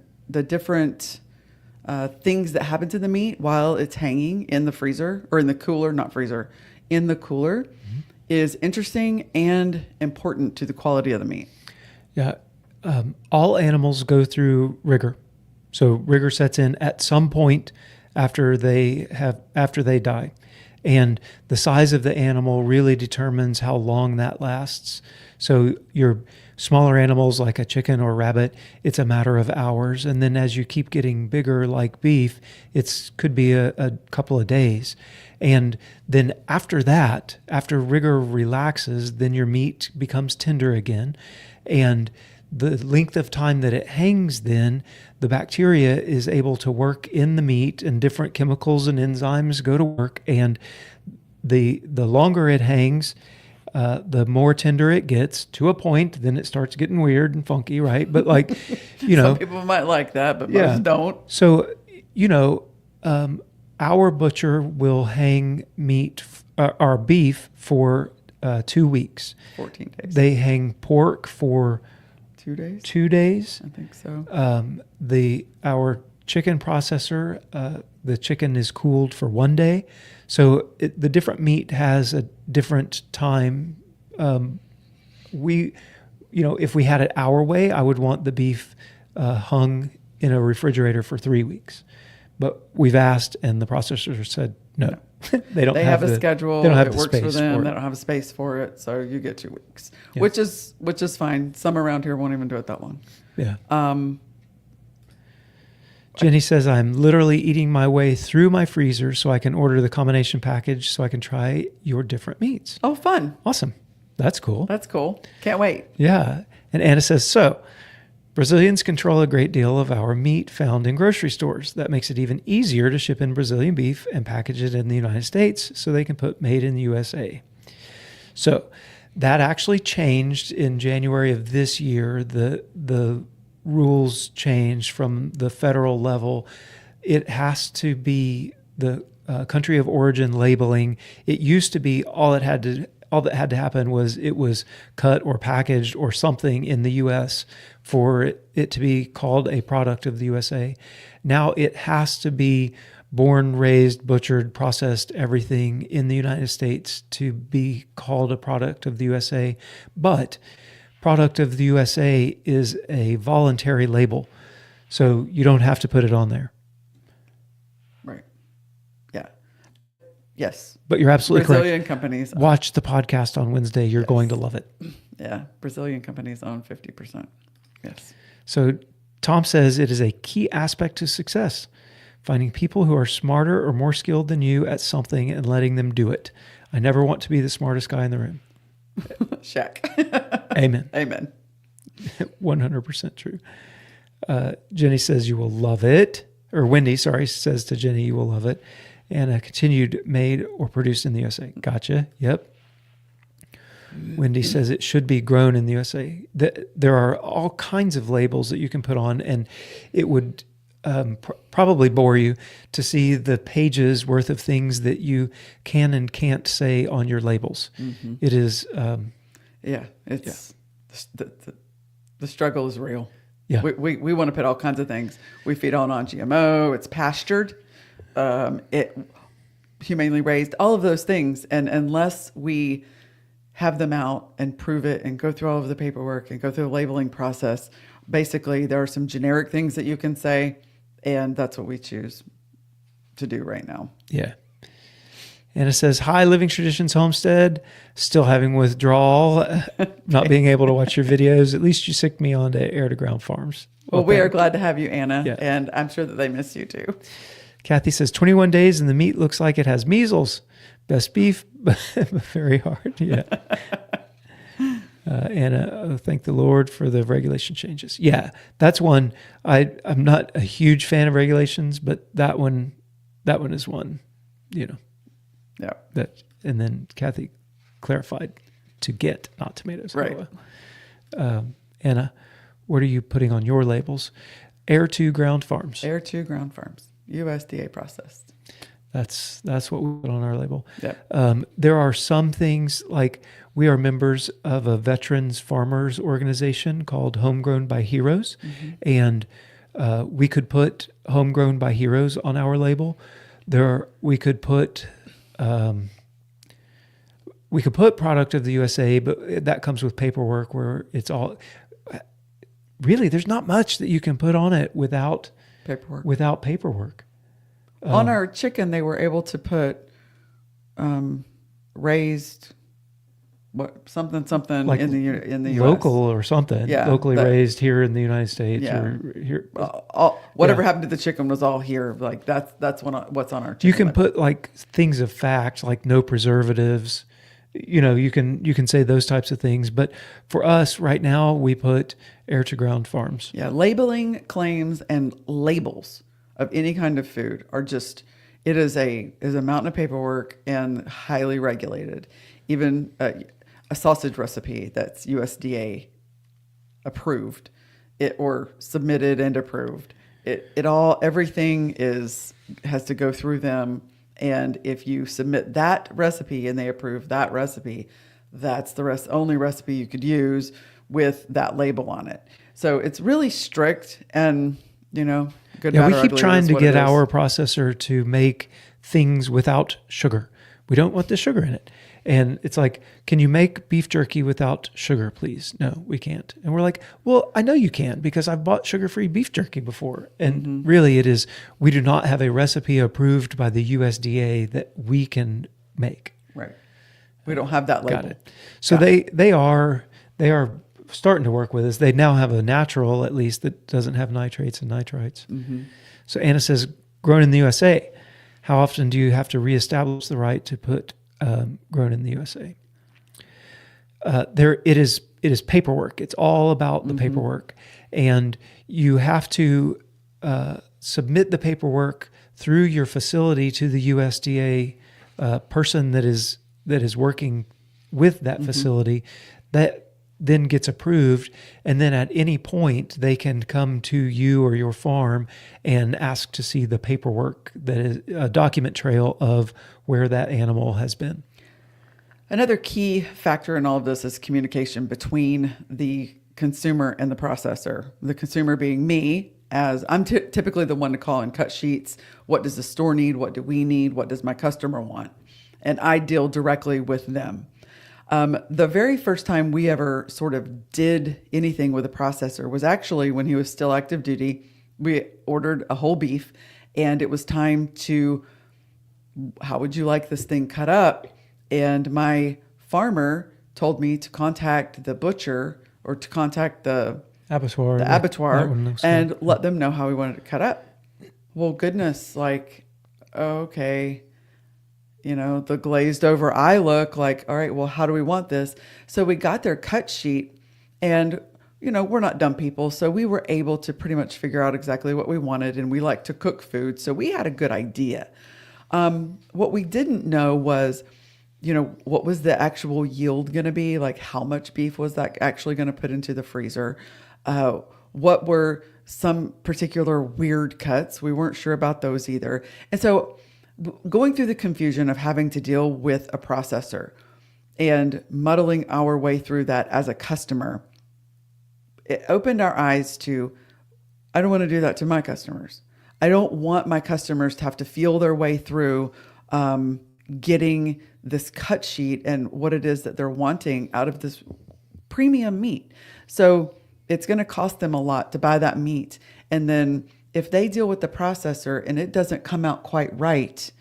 things that happen to the meat while it's hanging in the freezer or in the cooler, not freezer, in the cooler is interesting and important to the quality of the meat.
Yeah. All animals go through rigor. So rigor sets in at some point after they die. And the size of the animal really determines how long that lasts. So your smaller animals like a chicken or rabbit, it's a matter of hours. And then as you keep getting bigger like beef, it's could be a couple of days. And then after that, after rigor relaxes, then your meat becomes tender again. And the length of time that it hangs, then the bacteria is able to work in the meat, and different chemicals and enzymes go to work. And the longer it hangs, the more tender it gets, to a point. Then it starts getting weird and funky, right? But like,
Some people might like that, but most don't.
So, our butcher will hang meat, our beef, for 2 weeks.
14 days.
They hang pork for
2 days.
2 days.
I think so.
Our chicken processor, the chicken is cooled for 1 day. So the different meat has a different time. If we had it our way, I would want the beef hung in a refrigerator for 3 weeks. But we've asked, and the processor said no. They don't.
They have a schedule.
They don't have
it
the
works for
space
them.
for it.
They don't have a space for it, so you get 2 weeks,
Yeah.
which is fine. Some around here won't even do it that long.
Yeah. Jenny says, I'm literally eating my way through my freezer so I can order the combination package so I can try your different meats.
Oh, fun!
Awesome. That's cool.
That's cool. Can't wait.
Yeah. And Anna says, so Brazilians control a great deal of our meat found in grocery stores. That makes it even easier to ship in Brazilian beef and package it in the United States so they can put made in the USA. So that actually changed in January of this year. The rules changed from the federal level. It has to be the country of origin labeling. It used to be all that had to happen was it was cut or packaged or something in the U.S. for it to be called a product of the USA. Now it has to be born, raised, butchered, processed, everything in the United States to be called a product of the USA. But product of the USA is a voluntary label, so you don't have to put it on there.
Right. Yeah. Yes.
But you're absolutely
Brazilian
correct.
companies.
Watch the podcast on Wednesday. You're going to love it.
Yeah. Brazilian companies own 50%. Yes.
So Tom says it is a key aspect to success, finding people who are smarter or more skilled than you at something and letting them do it. I never want to be the smartest guy in the room.
Check.
Amen.
Amen.
100% true. Jenny says you will love it. Or Wendy, says to Jenny, you will love it. And continued made or produced in the USA. Gotcha. Yep. Wendy says it should be grown in the USA. There are all kinds of labels that you can put on, and it would probably bore you to see the pages worth of things that you can and can't say on your labels. Mm-hmm. It is.
It's the struggle is real.
Yeah.
We want to put all kinds of things. We feed on GMO. It's pastured. It humanely raised, all of those things. And unless we have them out and prove it and go through all of the paperwork and go through the labeling process, basically there are some generic things that you can say, and that's what we choose to do right now.
Yeah. And it says, hi, Living Traditions Homestead. Still having withdrawal, not being able to watch your videos. At least you sicked me on to Air to Ground Farms.
Well, we are glad to have you, Anna,
Yeah.
and I'm sure that they miss you too.
Kathy says 21 days and the meat looks like it has measles. Best beef, but very hard. Yeah. And thank the Lord for the regulation changes. Yeah, that's one. I'm not a huge fan of regulations, but that one is one.
Yeah.
That, and then Kathy clarified to get, not tomatoes.
Right.
Anna, what are you putting on your labels? Air to Ground Farms.
Air to Ground Farms, USDA processed.
That's what we put on our label.
Yep.
There are some things, like we are members of a veterans farmers organization called Homegrown by Heroes. Mm-hmm. And we could put Homegrown by Heroes on our label. We could put product of the USA, but that comes with paperwork where it's all really, there's not much that you can put on it without paperwork.
On our chicken, they were able to put raised, something
Like
in the US.
local or something,
Yeah,
locally raised here in the United States,
Yeah.
or here.
Whatever happened to the chicken was all here. Like that's what's on our chicken
You can
list.
put like things of fact, like no preservatives. You can say those types of things. But for us right now, we put air to ground farms.
Yeah, labeling claims and labels of any kind of food are just, it is a mountain of paperwork and highly regulated. Even a sausage recipe that's USDA approved, or submitted and approved. Everything has to go through them. And if you submit that recipe and they approve that recipe, that's the only recipe you could use with that label on it. So it's really strict, and good.
Yeah,
bad,
we
or
keep
ugly
trying
is
to
what
get
it is.
our processor to make things without sugar. We don't want the sugar in it. And it's like, can you make beef jerky without sugar, please? No, we can't. And we're like, well, I know you can, because I've bought sugar-free beef jerky before. And really it is, we do not have a recipe approved by the USDA that we can make.
Right. We don't have that label.
Got it. So they are starting to work with us. They now have a natural, at least, that doesn't have nitrates and nitrites. So Anna says, grown in the USA. How often do you have to reestablish the right to put grown in the USA? It is paperwork. It's all about the paperwork, and you have to submit the paperwork through your facility to the USDA person that is working with that facility. That then gets approved, and then at any point they can come to you or your farm and ask to see the paperwork, that is a document trail of where that animal has been.
Another key factor in all of this is communication between the consumer and the processor. The consumer being me, as I'm typically the one to call and cut sheets. What does the store need? What do we need? What does my customer want? And I deal directly with them. The very first time we ever sort of did anything with a processor was actually when he was still active duty. We ordered a whole beef, and it was time to, how would you like this thing cut up? And my farmer told me to contact the butcher, or to contact the
Abattoir.
And let them know how we wanted it cut up. Well, goodness, like, okay. The glazed over eye look like, all right, well, how do we want this? So we got their cut sheet, and, we're not dumb people. So we were able to pretty much figure out exactly what we wanted, and we like to cook food. So we had a good idea. What we didn't know was, what was the actual yield going to be? Like, how much beef was that actually going to put into the freezer? What were some particular weird cuts? We weren't sure about those either. And so going through the confusion of having to deal with a processor and muddling our way through that as a customer, it opened our eyes to, I don't want to do that to my customers. I don't want my customers to have to feel their way through getting this cut sheet and what it is that they're wanting out of this premium meat. So it's going to cost them a lot to buy that meat. And then if they deal with the processor and it doesn't come out quite right,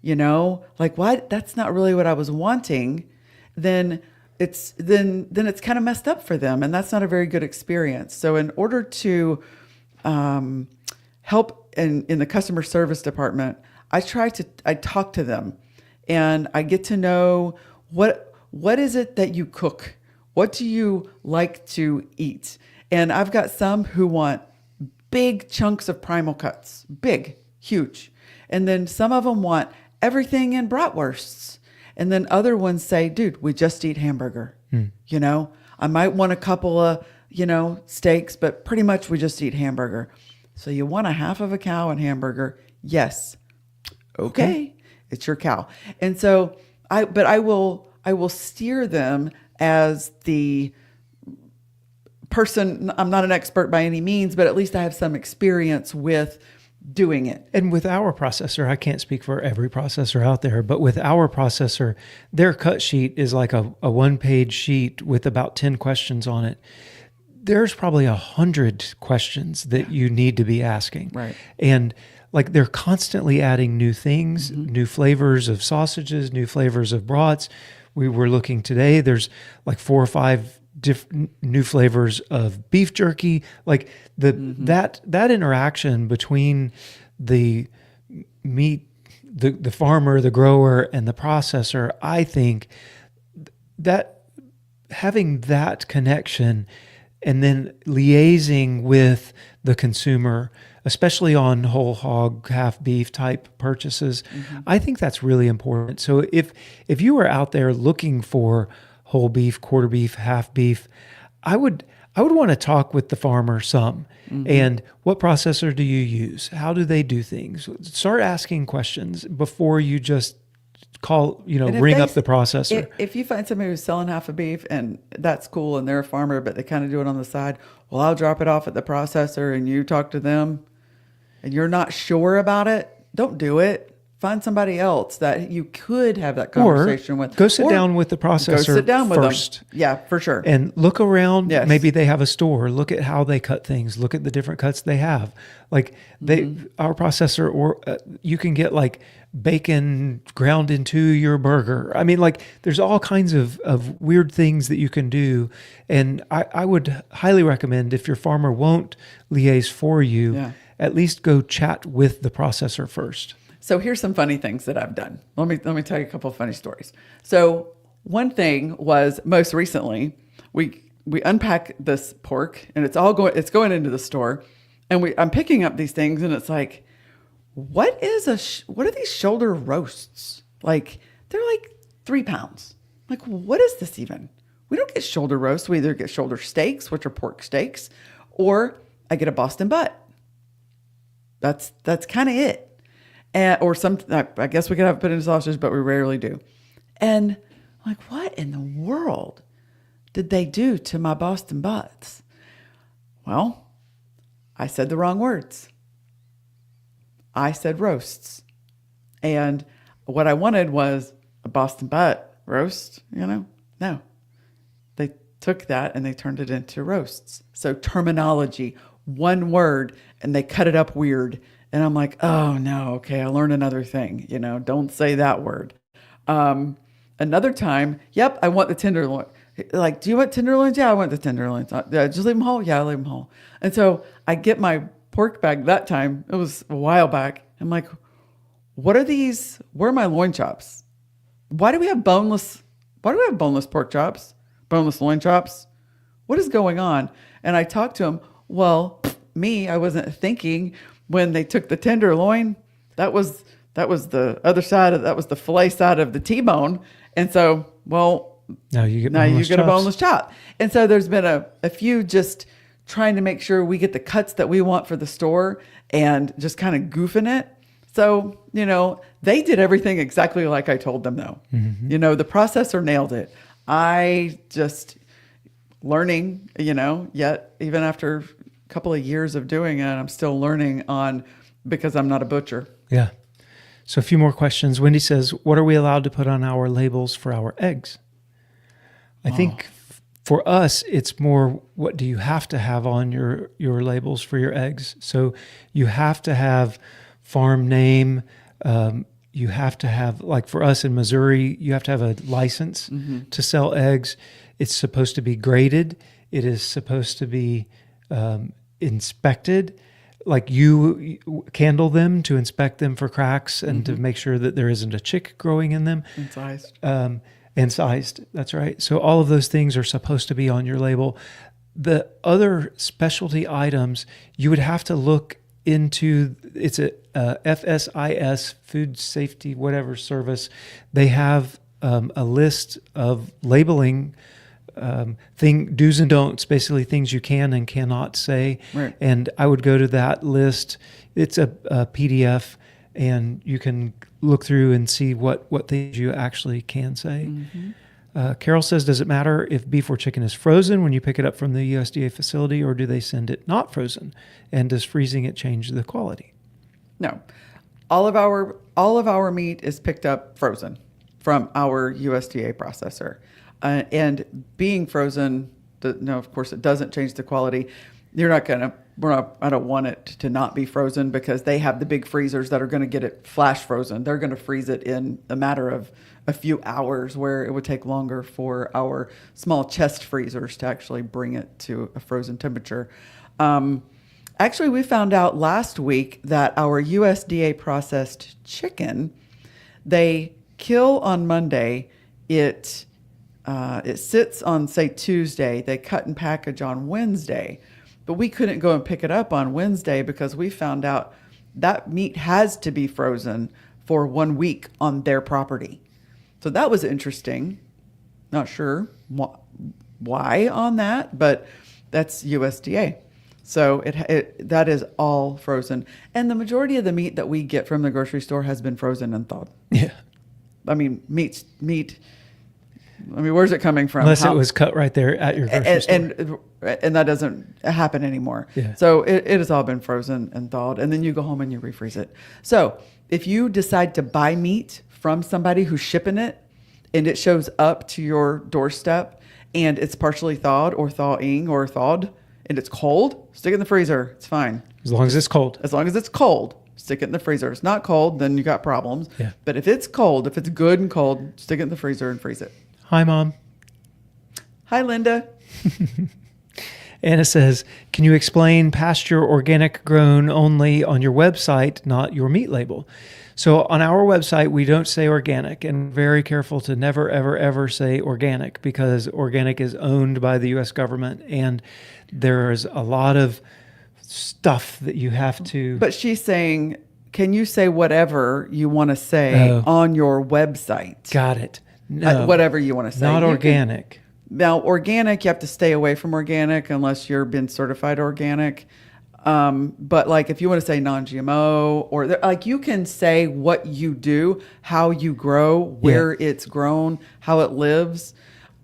like, what? That's not really what I was wanting. Then it's kind of messed up for them, and that's not a very good experience. So in order to help in the customer service department, I talk to them, and I get to know what is it that you cook? What do you like to eat? And I've got some who want big chunks of primal cuts, big, huge. And then some of them want everything in bratwursts. And then other ones say, dude, we just eat hamburger. I might want a couple of, steaks, but pretty much we just eat hamburger. So you want a half of a cow and hamburger? Yes. Okay. It's your cow. And so I will steer them as the person. I'm not an expert by any means, but at least I have some experience with doing it.
And with our processor, I can't speak for every processor out there, but with our processor, their cut sheet is like a one-page sheet with about 10 questions on it. There's probably 100 questions that you need to be asking.
Right.
And like they're constantly adding new things, new flavors of sausages, new flavors of brats. We were looking today, there's like 4 or 5 different new flavors of beef jerky. Like that interaction between the meat, the farmer, the grower, and the processor, I think that having that connection and then liaising with the consumer, especially on whole hog, half beef type purchases, I think that's really important. So if you were out there looking for whole beef, quarter beef, half beef, I would want to talk with the farmer some. And what processor do you use? How do they do things? Start asking questions before you just call, ring up the processor.
If you find somebody who's selling half a beef and that's cool and they're a farmer, but they kind of do it on the side, well, I'll drop it off at the processor and you talk to them and you're not sure about it, don't do it. Find somebody else that you could have that conversation with.
Go sit down with the processor
go sit down with
first.
Them. Yeah, for sure.
And look around.
Yes.
Maybe they have a store. Look at how they cut things. Look at the different cuts they have. Like our processor, or you can get like bacon ground into your burger. I mean, like there's all kinds of weird things that you can do. And I would highly recommend, if your farmer won't liaise for you, at least go chat with the processor first.
So here's some funny things that I've done. Let me tell you a couple of funny stories. So one thing was, most recently we unpack this pork and it's going into the store, and I'm picking up these things and it's like, what are these shoulder roasts? Like they're like 3 pounds. Like, what is this even? We don't get shoulder roasts. We either get shoulder steaks, which are pork steaks, or I get a Boston butt. That's kind of it. Or some, I guess we could have put in sausage, but we rarely do. And I'm like, what in the world did they do to my Boston butts? Well, I said the wrong words. I said roasts. And what I wanted was a Boston butt roast, No. They took that and they turned it into roasts. So terminology, one word, and they cut it up weird. And I'm like, oh no, okay, I learned another thing, don't say that word. Another time, yep, I want the tenderloin. Like, do you want tenderloins? Yeah, I want the tenderloins. Just leave them whole? Yeah, I leave them whole. And so I get my pork bag that time. It was a while back. I'm like, what are these? Where are my loin chops? Why do we have boneless pork chops? Boneless loin chops? What is going on? And I talked to him. Well, I wasn't thinking when they took the tenderloin, that was the other side that was the fillet side of the T-bone. And so,
now you get
a boneless chop. And so there's been a few just trying to make sure we get the cuts that we want for the store and just kind of goofing it. So, they did everything exactly like I told them though. The processor nailed it. I just learning, yet even after couple of years of doing it, I'm still learning because I'm not a butcher.
Yeah. So a few more questions. Wendy says, what are we allowed to put on our labels for our eggs? I think for us, it's more, what do you have to have on your labels for your eggs? So you have to have farm name. You have to have, like for us in Missouri, you have to have a license to sell eggs. It's supposed to be graded. It is supposed to be inspected, like you candle them to inspect them for cracks and to make sure that there isn't a chick growing in them. And sized. That's right. So all of those things are supposed to be on your label. The other specialty items, you would have to look into, it's a FSIS, Food Safety Whatever Service. They have a list of labeling do's and don'ts, basically things you can and cannot say.
Right.
And I would go to that list. It's a PDF, and you can look through and see what things you actually can say. Carol says, does it matter if beef or chicken is frozen when you pick it up from the USDA facility, or do they send it not frozen? And does freezing it change the quality?
No. All of our meat is picked up frozen from our USDA processor. And being frozen, of course, it doesn't change the quality. You're not going to I don't want it to not be frozen because they have the big freezers that are going to get it flash frozen. They're going to freeze it in a matter of a few hours, where it would take longer for our small chest freezers to actually bring it to a frozen temperature. Actually, we found out last week that our USDA processed chicken, they kill on Monday. It sits on, say, Tuesday. They cut and package on Wednesday. But we couldn't go and pick it up on Wednesday because we found out that meat has to be frozen for 1 week on their property. So that was interesting. Not sure why on that, but that's USDA. So that is all frozen. And the majority of the meat that we get from the grocery store has been frozen and thawed.
Yeah.
I mean, meat. I mean, where's it coming from?
Unless it was cut right there at your grocery store.
And that doesn't happen anymore.
Yeah.
So it has all been frozen and thawed, and then you go home and you refreeze it. So if you decide to buy meat from somebody who's shipping it and it shows up to your doorstep and it's partially thawed or thawing or thawed and it's cold, stick it in the freezer. It's fine.
As long as it's cold.
As long as it's cold, stick it in the freezer. It's not cold, then you got problems.
Yeah.
But if it's cold, if it's good and cold, stick it in the freezer and freeze it.
Hi, Mom.
Hi, Linda.
Anna says, can you explain pasture organic grown only on your website, not your meat label? So on our website, we don't say organic, and very careful to never, ever, ever say organic, because organic is owned by the U.S. government, and there's a lot of stuff that you have to...
But she's saying, can you say whatever you want to say on your website?
Got it. No.
Whatever you want to say.
Not organic.
Now, organic, you have to stay away from organic unless you're been certified organic. But like if you want to say non-GMO or like you can say what you do, how you grow, where it's grown, how it lives,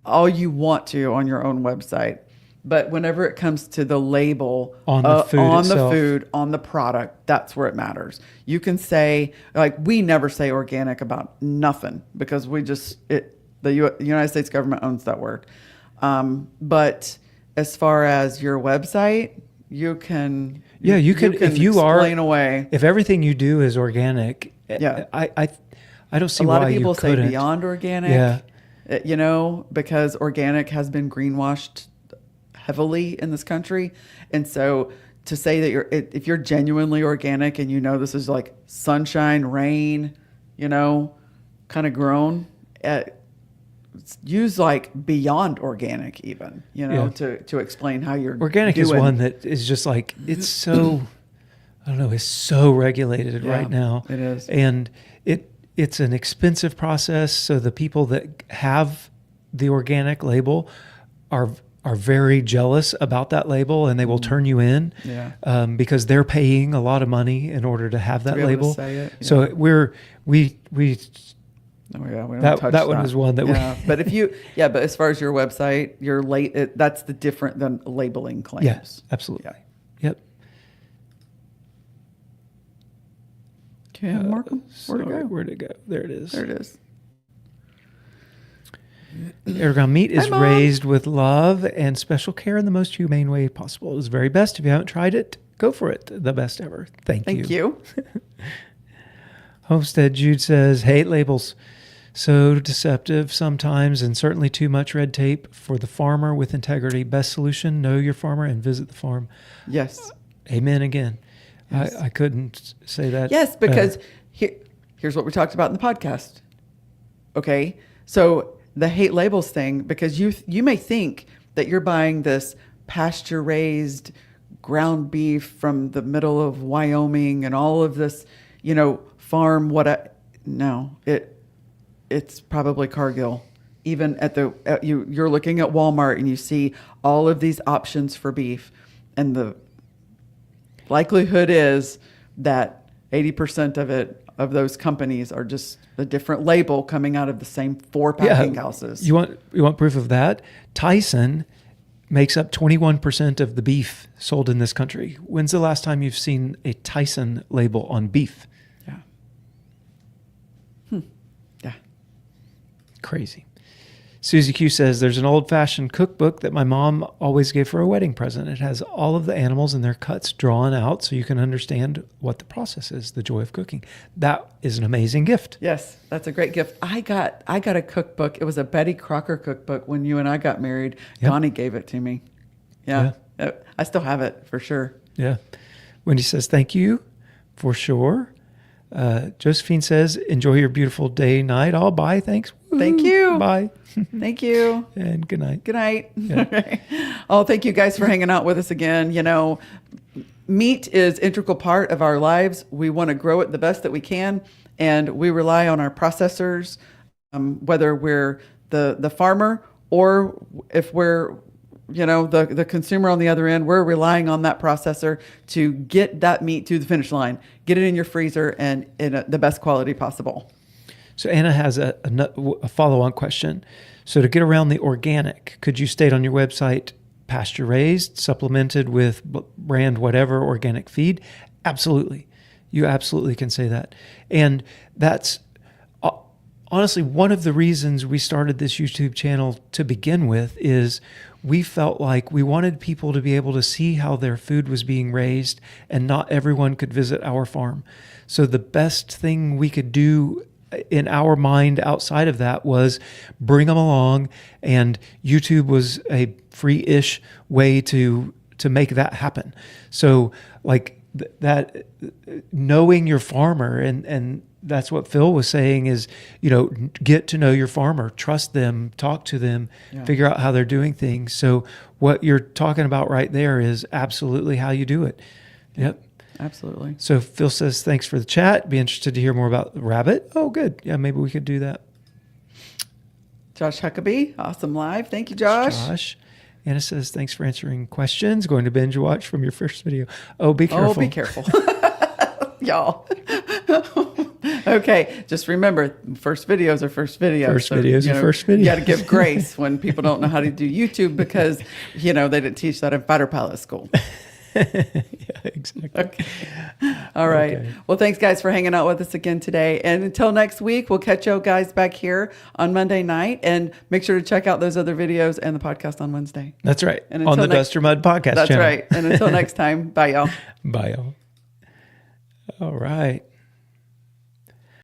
all you want to on your own website. But whenever it comes to the label
on the food,
on the product, that's where it matters. You can say, like, we never say organic about nothing because the United States government owns that word. But as far as your website, you can
if you
explain away.
If everything you do is organic, I don't see why you couldn't.
A lot of people say beyond organic,
yeah.
Because organic has been greenwashed heavily in this country. And so to say that if you're genuinely organic and this is like sunshine, rain, kind of grown, use like beyond organic even, to explain how you're
organic
doing.
Is one that is just like, it's so, I don't know, it's so regulated right now.
It is.
And it's an expensive process. So the people that have the organic label are very jealous about that label, and they will turn you in because they're paying a lot of money in order to have that label.
Say it,
So we
we don't touch
that one is one that we.
But as far as your website, that's the different than labeling claims.
Yes, absolutely.
Yeah.
Yep.
Okay, Markham,
where'd it go? There it is.
There it is.
Aragon meat is raised with love and special care in the most humane way possible. It is very best. If you haven't tried it, go for it. The best ever. Thank you. Homestead Jude says, hate labels. So deceptive sometimes, and certainly too much red tape for the farmer with integrity. Best solution, know your farmer and visit the farm.
Yes.
Amen again.
Yes.
I couldn't say that.
Yes, because here's what we talked about in the podcast. Okay, so the hate labels thing, because you may think that you're buying this pasture-raised ground beef from the middle of Wyoming and all of this, farm. No, it's probably Cargill. Even you're looking at Walmart and you see all of these options for beef, and the likelihood is that 80% of those companies are just a different label coming out of the same 4 packing houses.
You want proof of that? Tyson makes up 21% of the beef sold in this country. When's the last time you've seen a Tyson label on beef?
Yeah.
Crazy. Susie Q says, there's an old-fashioned cookbook that my mom always gave for a wedding present. It has all of the animals and their cuts drawn out so you can understand what the process is, the joy of cooking. That is an amazing gift.
Yes, that's a great gift. I got a cookbook. It was a Betty Crocker cookbook when you and I got married.
Yep.
Connie gave it to me. Yeah. I still have it for sure.
Yeah. Wendy says, thank you for sure. Josephine says, enjoy your beautiful day, night. All bye. Thanks. Woo.
Thank you.
Bye.
Thank you.
And good night.
Good night.
Yeah.
Okay. Oh, thank you guys for hanging out with us again. You know, meat is integral part of our lives. We want to grow it the best that we can, and we rely on our processors, whether we're the farmer or if we're the consumer on the other end. We're relying on that processor to get that meat to the finish line, get it in your freezer and in the best quality possible.
So Anna has a follow-on question. So to get around the organic, could you state on your website pasture raised, supplemented with brand whatever organic feed? Absolutely. You absolutely can say that. And that's honestly one of the reasons we started this YouTube channel to begin with is we felt like we wanted people to be able to see how their food was being raised, and not everyone could visit our farm. So the best thing we could do in our mind outside of that was bring them along, and YouTube was a free-ish way to make that happen. So like that, knowing your farmer, and that's what Phil was saying is, get to know your farmer, trust them, talk to them, figure out how they're doing things. So what you're talking about right there is absolutely how you do it. Yep.
Absolutely.
So Phil says, thanks for the chat. Be interested to hear more about the rabbit. Oh, good. Yeah, maybe we could do that.
Josh Huckabee, awesome live. Thank you, Josh.
Josh. Anna says, thanks for answering questions. Going to binge watch from your first video. Oh, be careful.
Oh, be careful. Y'all. Okay, just remember, first videos are first videos.
First videos are first videos.
You got to give grace when people don't know how to do YouTube because, they didn't teach that in Fighter Pilot School.
Yeah, exactly.
Okay. All right.
Okay.
Well, thanks, guys, for hanging out with us again today. And until next week, we'll catch you guys back here on Monday night. And make sure to check out those other videos and the podcast on Wednesday.
That's right.
And
On the Dust or Mud podcast
That's
channel.
right. And until next time, bye, y'all.
Bye, y'all. All right.